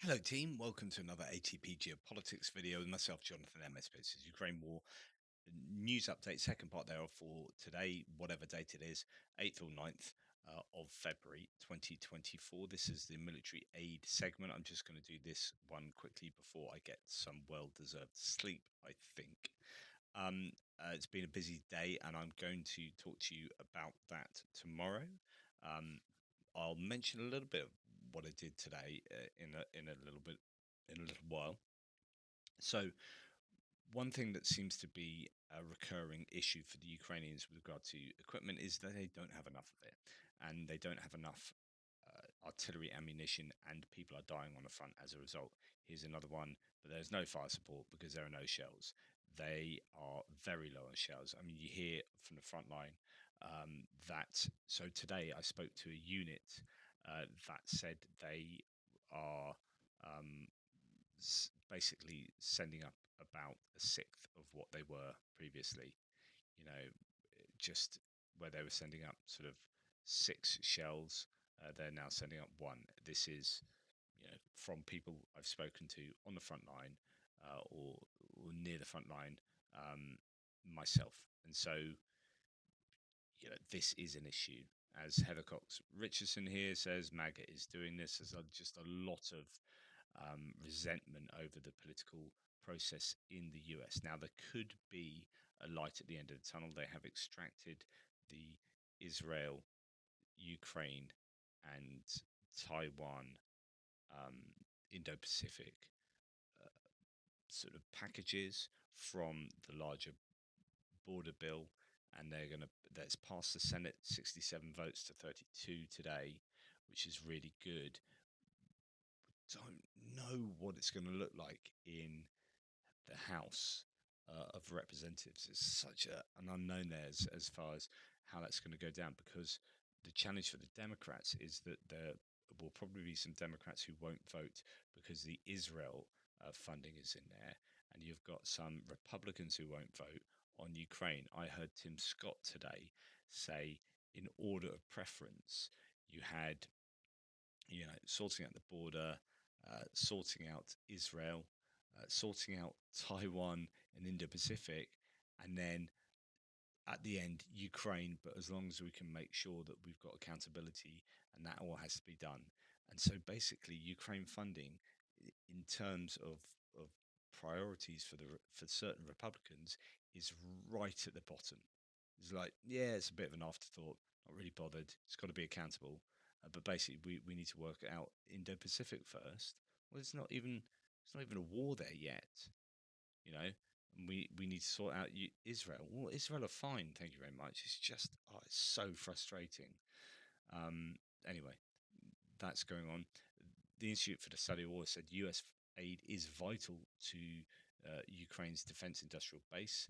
Hello team, welcome to another ATP Geopolitics video with myself, Jonathan MS. This is Ukraine War news update, second part thereof for today, whatever date it is, 8th or 9th of February 2024. This is the military aid segment. I'm just going to do this one quickly before I get some well-deserved sleep, I think. It's been a busy day and I'm going to talk to you about that tomorrow. I'll mention a little bit of what I did today in a little while. So one thing that seems to be a recurring issue for the Ukrainians with regard to equipment is that they don't have enough of it, and they don't have enough artillery ammunition, and people are dying on the front as a result. Here's another one, but there's no fire support because there are no shells. They are very low on shells. I mean, you hear from the front line that. So today I spoke to a unit that said they are basically sending up about a sixth of what they were previously. You know, just where they were sending up sort of 6 shells, they're now sending up one. This is, from people I've spoken to on the front line or near the front line myself. And so, this is an issue. As Heather Cox Richardson here says, MAGA is doing this. There's just a lot of resentment over the political process in the US. Now, there could be a light at the end of the tunnel. They have extracted the Israel, Ukraine, and Taiwan Indo Pacific sort of packages from the larger border bill, and that's passed the Senate 67 votes to 32 today, which is really good. Don't know what it's going to look like in the House of Representatives. It's such an unknown there as far as how that's going to go down, because the challenge for the Democrats is that there will probably be some Democrats who won't vote because the Israel funding is in there, and you've got some Republicans who won't vote on Ukraine. I heard Tim Scott today say, in order of preference, you had, sorting out the border, sorting out Israel, sorting out Taiwan and Indo-Pacific, and then at the end Ukraine. But as long as we can make sure that we've got accountability, and that all has to be done. And so basically, Ukraine funding, in terms of priorities for certain Republicans, is right at the bottom. It's like, yeah, it's a bit of an afterthought, not really bothered. It's got to be accountable. But basically, we need to work out Indo-Pacific first. Well, it's not even a war there yet, you know. And we need to sort out Israel. Well, Israel are fine, thank you very much. It's just, it's so frustrating. Um, anyway, that's going on. The Institute for the Study of War said U.S. aid is vital to Ukraine's defense industrial base.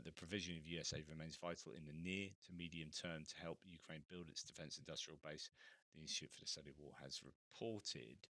The provision of US aid remains vital in the near to medium term to help Ukraine build its defense industrial base, the Institute for the Study of War has reported.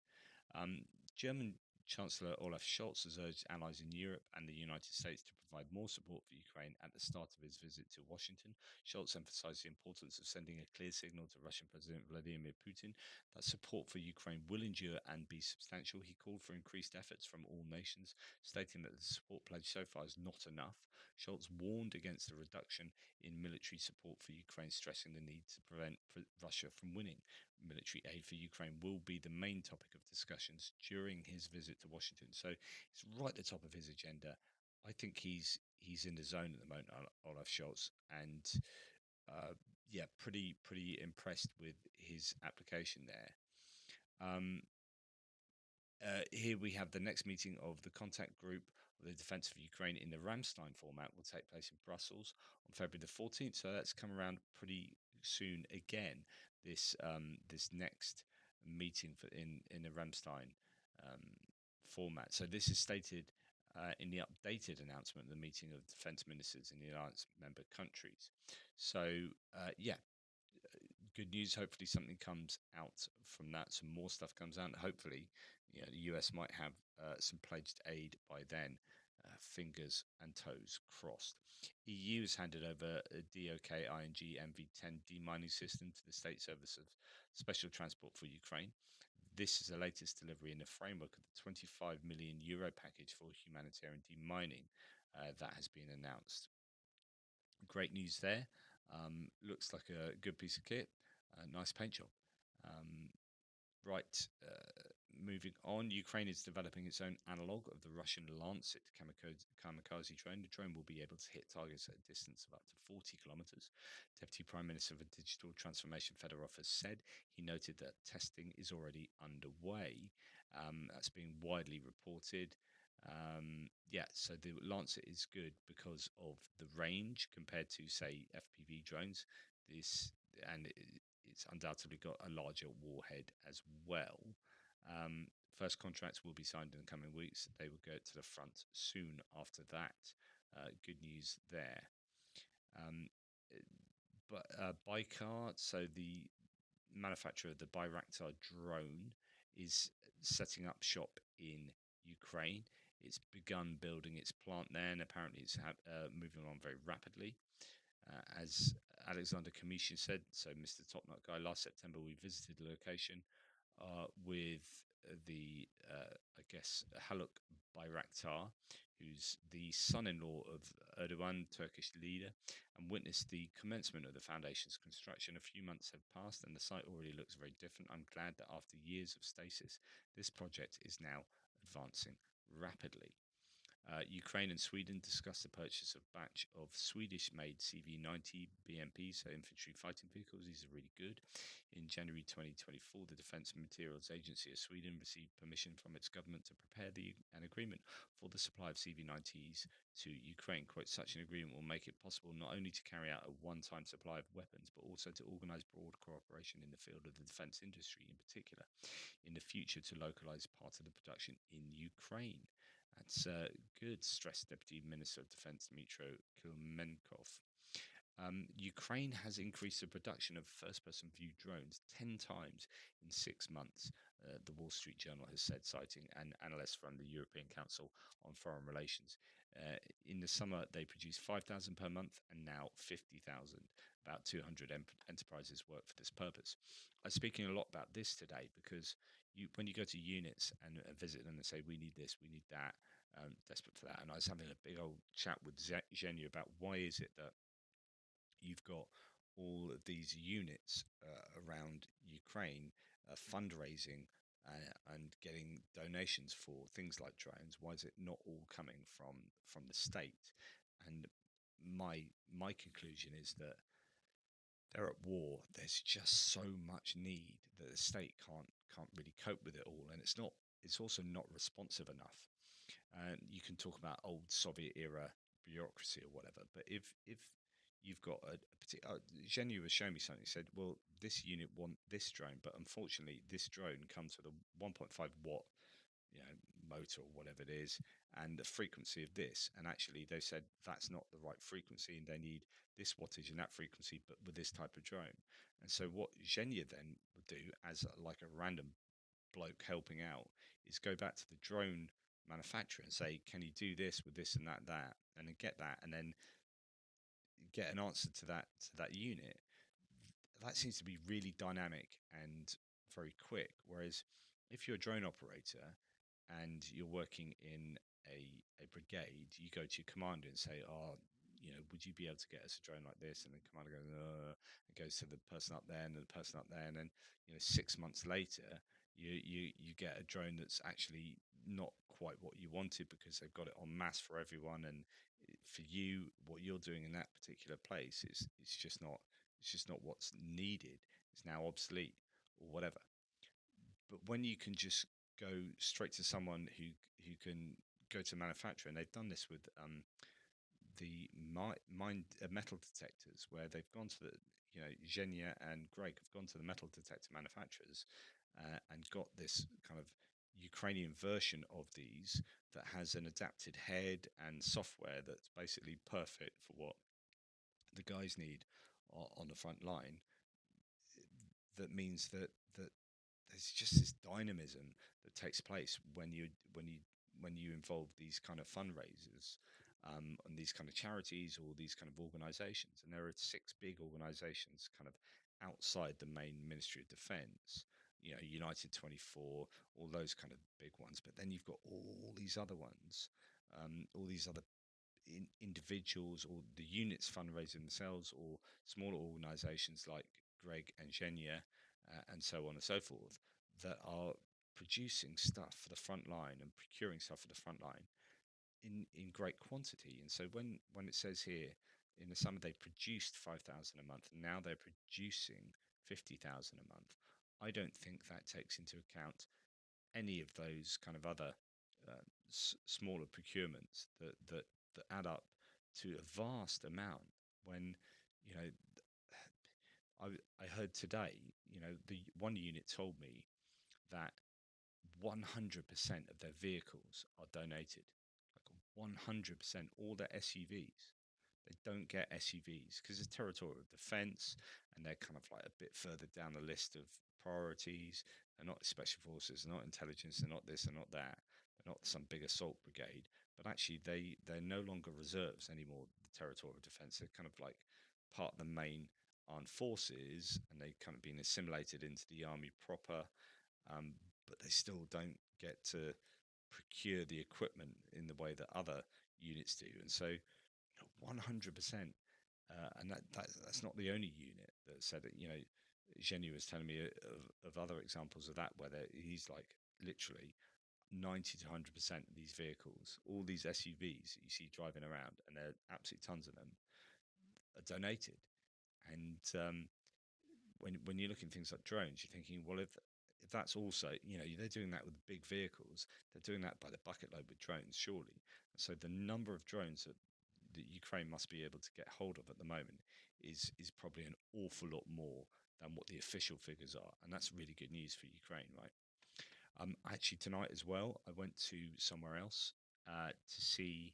German Chancellor Olaf Scholz has urged allies in Europe and the United States to provide more support for Ukraine at the start of his visit to Washington. Scholz emphasized the importance of sending a clear signal to Russian President Vladimir Putin that support for Ukraine will endure and be substantial. He called for increased efforts from all nations, stating that the support pledged so far is not enough. Scholz warned against a reduction in military support for Ukraine, stressing the need to prevent Russia from winning. Military aid for Ukraine will be the main topic of discussions during his visit to Washington. So it's right at the top of his agenda. I think he's in the zone at the moment, Olaf Scholz, and yeah, pretty impressed with his application there. Um, here we have the next meeting of the contact group of the defense of Ukraine in the Ramstein format will take place in Brussels on February the 14th. So that's come around pretty soon again. This next meeting in the Ramstein um, format. So this is stated in the updated announcement of the meeting of defense ministers in the alliance member countries. So yeah, good news. Hopefully, something comes out from that. Some more stuff comes out. Hopefully, the US might have some pledged aid by then. Fingers and toes crossed. EU has handed over a DOK ING MV10 demining system to the State Service of Special Transport for Ukraine. This is the latest delivery in the framework of the 25 million euro package for humanitarian demining that has been announced. Great news there. Looks like a good piece of kit. Nice paint job. Um, Right, moving on, Ukraine is developing its own analog of the Russian Lancet kamikaze drone. The drone will be able to hit targets at a distance of up to 40 kilometers. Deputy Prime Minister for Digital Transformation Fedorov has said. He noted that testing is already underway. That's being widely reported. Yeah, so the Lancet is good because of the range compared to, say, FPV drones. This and it's undoubtedly got a larger warhead as well. First contracts will be signed in the coming weeks. They will go to the front soon after that. Good news there. Um, but Baykar, so the manufacturer of the Bayraktar drone, is setting up shop in Ukraine. It's begun building its plant there, and apparently it's moving along very rapidly. As Alexander Kamishin said, so Mr. Top Nut guy, last September we visited the location with the, I guess, Haluk Bayraktar, who's the son-in-law of Erdogan, Turkish leader, and witnessed the commencement of the foundation's construction. A few months have passed and the site already looks very different. I'm glad that after years of stasis, this project is now advancing rapidly. Ukraine and Sweden discussed the purchase of a batch of Swedish-made CV-90 BMP, so infantry fighting vehicles. These are really good. In January 2024, the Defence Materials Agency of Sweden received permission from its government to prepare an agreement for the supply of CV-90s to Ukraine. Quote, such an agreement will make it possible not only to carry out a one-time supply of weapons, but also to organise broad cooperation in the field of the defence industry, in particular, in the future to localise part of the production in Ukraine. That's good, stressed Deputy Minister of Defense Dmytro Kulmenkov. Ukraine has increased the production of first-person view drones 10 times in 6 months, the Wall Street Journal has said, citing an analyst from the European Council on Foreign Relations. In the summer, they produced 5,000 per month, and now 50,000. About 200 enterprises work for this purpose. I'm speaking a lot about this today because when you go to units and visit them and say, we need this, we need that, desperate for that. And I was having a big old chat with Zhenya about why is it that you've got all of these units around Ukraine fundraising and getting donations for things like drones. Why is it not all coming from the state? And my conclusion is that they're at war. There's just so much need that the state can't really cope with it all, and it's also not responsive enough. You can talk about old Soviet era bureaucracy or whatever, but if you've got a particular, Zhenya was showing me something. He said, well, this unit want this drone, but unfortunately, this drone comes with a 1.5 watt, motor or whatever it is, and the frequency of this. And actually, they said that's not the right frequency, and they need this wattage and that frequency, but with this type of drone. And so, what Zhenya then would do, as like a random bloke helping out, is go back to the drone manufacturer and say, can you do this with this and that, and then get that, and then get an answer to that unit. That seems to be really dynamic and very quick. Whereas if you're a drone operator and you're working in a brigade, you go to your commander and say, would you be able to get us a drone like this? And the commander goes, and goes to the person up there and the person up there. And then, 6 months later, you get a drone that's actually not quite what you wanted because they've got it en masse for everyone. And for you, what you're doing in that particular place it's just not what's needed. It's now obsolete or whatever. But when you can just go straight to someone who can go to manufacturer, and they've done this with the metal detectors, where they've gone to the Zhenya and Greg have gone to the metal detector manufacturers and got this kind of Ukrainian version of these that has an adapted head and software that's basically perfect for what the guys need on the front line. That means that there's just this dynamism that takes place when you involve these kind of fundraisers and these kind of charities or these kind of organizations. And there are 6 big organizations kind of outside the main Ministry of Defense United 24, all those kind of big ones. But then you've got all these other ones, all these other individuals or the units fundraising themselves, or smaller organizations like Greg and Genia, and so on and so forth, that are producing stuff for the front line and procuring stuff for the front line in great quantity. And so when it says here in the summer they produced 5,000 a month, and now they're producing 50,000 a month, I don't think that takes into account any of those kind of other smaller procurements that add up to a vast amount. When you know, I heard today, the one unit told me that 100% of their vehicles are donated. Like 100%, all their SUVs. They don't get SUVs because it's territorial defence, and they're kind of like a bit further down the list of priorities. They're not special forces, they're not intelligence, they're not this, they're not that. They're not some big assault brigade, but actually they're no longer reserves anymore. The territorial defence, they're kind of like part of the main armed forces, and they've kind of been assimilated into the army proper. Um, but they still don't get to procure the equipment in the way that other units do. And so 100%. And that's not the only unit that said it. Genu was telling me of other examples of that, where he's like literally 90 to 100% of these vehicles, all these SUVs that you see driving around, and there are absolutely tons of them, are donated. And when you're looking at things like drones, you're thinking, well, if that's also, they're doing that with big vehicles, they're doing that by the bucket load with drones, surely. And so the number of drones that Ukraine must be able to get hold of at the moment is probably an awful lot more than what the official figures are, and that's really good news for Ukraine, right? Actually, tonight as well, I went to somewhere else to see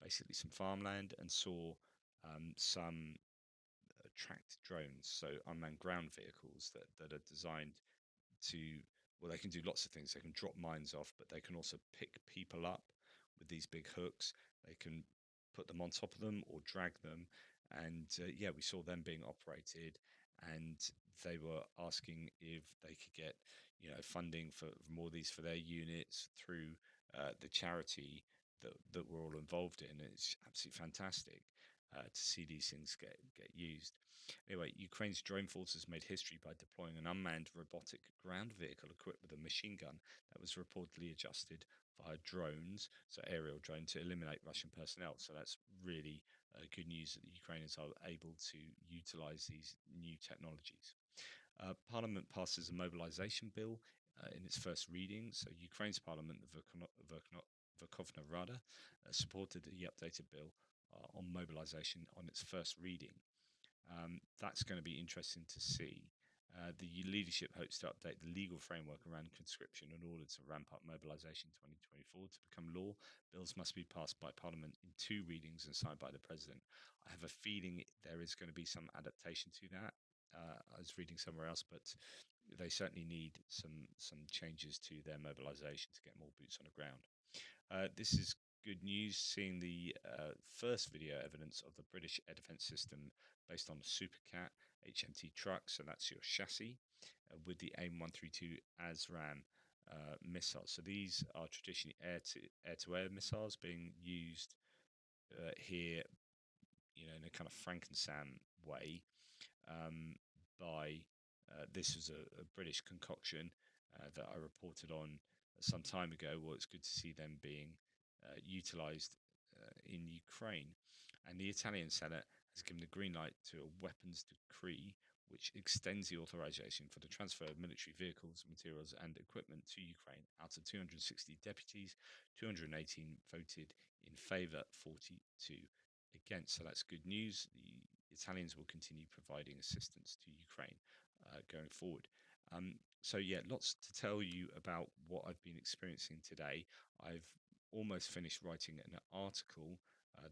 basically some farmland, and saw some tracked drones, so unmanned ground vehicles that are designed to, well, they can do lots of things. They can drop mines off, but they can also pick people up with these big hooks. They can put them on top of them or drag them. And yeah, we saw them being operated, and they were asking if they could get funding for more of these for their units through the charity that we're all involved in. And it's absolutely fantastic to see these things get used. Anyway, Ukraine's drone forces made history by deploying an unmanned robotic ground vehicle equipped with a machine gun that was reportedly adjusted via drones, so aerial drone, to eliminate Russian personnel. So that's really good news that the Ukrainians are able to utilize these new technologies. Parliament passes a mobilization bill in its first reading. So Ukraine's parliament, the Verkhovna Rada, supported the updated bill on mobilization on its first reading. That's going to be interesting to see. The leadership hopes to update the legal framework around conscription in order to ramp up mobilisation 2024 to become law. Bills must be passed by Parliament in 2 readings and signed by the President. I have a feeling there is going to be some adaptation to that. I was reading somewhere else, but they certainly need some changes to their mobilisation to get more boots on the ground. This is good news, seeing the first video evidence of the British air defence system based on a Supercat HMT truck. So that's your chassis with the AIM-132 ASRAAM missiles. So these are traditionally air-to-air missiles being used here, in a kind of Frankensam way. By this was a British concoction that I reported on some time ago. Well, it's good to see them being utilised in Ukraine. And the Italian Senate has given the green light to a weapons decree which extends the authorization for the transfer of military vehicles, materials, and equipment to Ukraine. Out of 260 deputies, 218 voted in favour, 42 against. So that's good news. The Italians will continue providing assistance to Ukraine going forward. So yeah, lots to tell you about what I've been experiencing today. I've almost finished writing an article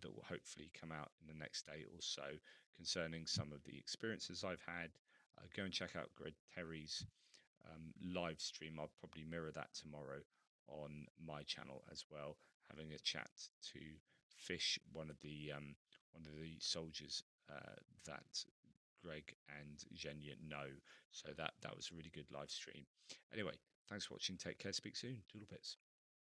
that will hopefully come out in the next day or so concerning some of the experiences I've had. Go and check out Greg Terry's live stream. I'll probably mirror that tomorrow on my channel as well, having a chat to Fish, one of the soldiers that Greg and Zhenya know. So that was a really good live stream. Anyway, thanks for watching. Take care. Speak soon. Doodle bits.